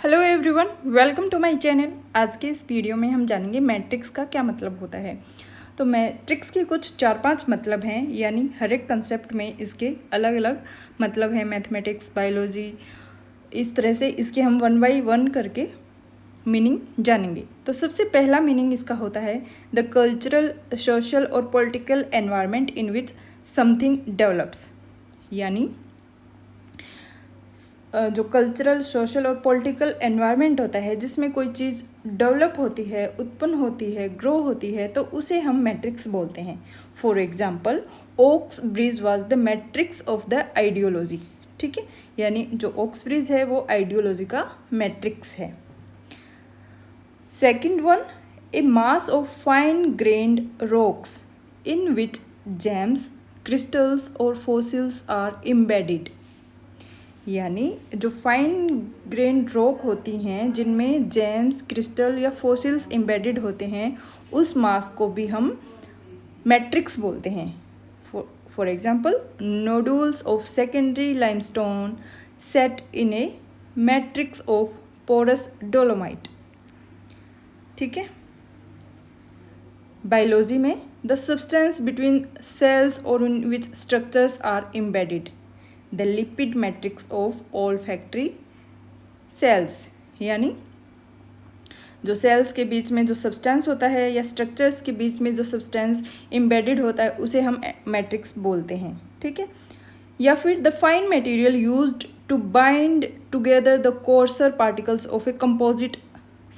Hello everyone, welcome to my channel. आज के इस वीडियो में हम जानेंगे मैट्रिक्स का क्या मतलब होता है। तो मैट्रिक्स के कुछ 4-5 मतलब हैं, यानी हर एक कंसेप्ट में इसके अलग अलग मतलब हैं। मैथमेटिक्स, बायोलॉजी, इस तरह से इसके हम 1 बाय 1 करके मीनिंग जानेंगे। तो सबसे पहला मीनिंग इसका होता है द कल्चरल, सोशल और political environment in which something develops. यानी जो कल्चरल, सोशल और पॉलिटिकल एनवायरनमेंट होता है जिसमें कोई चीज़ डेवलप होती है, उत्पन्न होती है, ग्रो होती है, तो उसे हम मैट्रिक्स बोलते हैं। For example, Oaks bridge was the matrix of the ideology. ठीक है, यानी जो ओक्स ब्रिज है वो आइडियोलॉजी का मैट्रिक्स है। Second one, A mass of fine grand rocks in which James, crystals और फॉसिल्स आर एम्बेडेड। यानी जो फाइन ग्रेन रॉक होती हैं जिनमें जेम्स, क्रिस्टल या फॉसिल्स एम्बेडेड होते हैं, उस मास को भी हम मैट्रिक्स बोलते हैं। For example, nodules of secondary limestone set in a matrix of porous dolomite. ठीक है। बायोलॉजी में द सब्सटेंस बिटवीन सेल्स और in which structures are embedded, the lipid matrix of olfactory cells. यानी जो सेल्स के बीच में जो सब्सटेंस होता है या स्ट्रक्चर्स के बीच में जो सब्सटेंस एम्बेडेड होता है उसे हम मैट्रिक्स बोलते हैं। ठीक है। या फिर the fine material used to bind together the coarser particles of a composite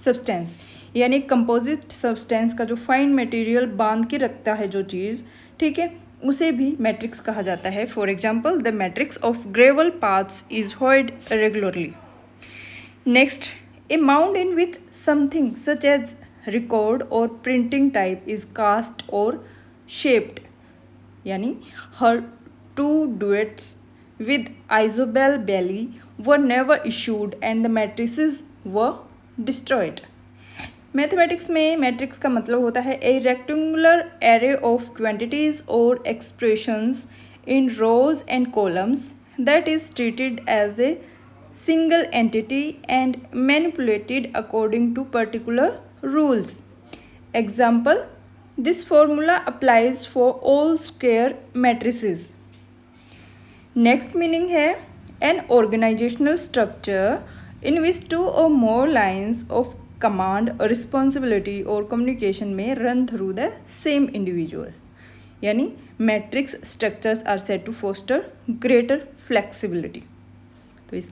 substance. यानी कंपोजिट सब्सटेंस का जो फाइन मटेरियल बांध के रखता है जो चीज़, ठीक है, उसे भी मैट्रिक्स कहा जाता है। For example, the matrix of gravel paths is hoed regularly. Next, a mound in which something such as record और प्रिंटिंग टाइप इज कास्ट और शेप्ड। यानी her two duets with Isobel Baillie were never issued and the matrices were destroyed. Mathematics में matrix का मतलब होता है a rectangular array of quantities और expressions in rows and columns that is treated as a single entity and manipulated according to particular rules. Example, this formula applies for all square matrices. Next meaning है an organisational structure in which two और more lines of command, responsibility और communication में run through the same individual। यानी matrix structures are said to foster greater flexibility। तो इसकी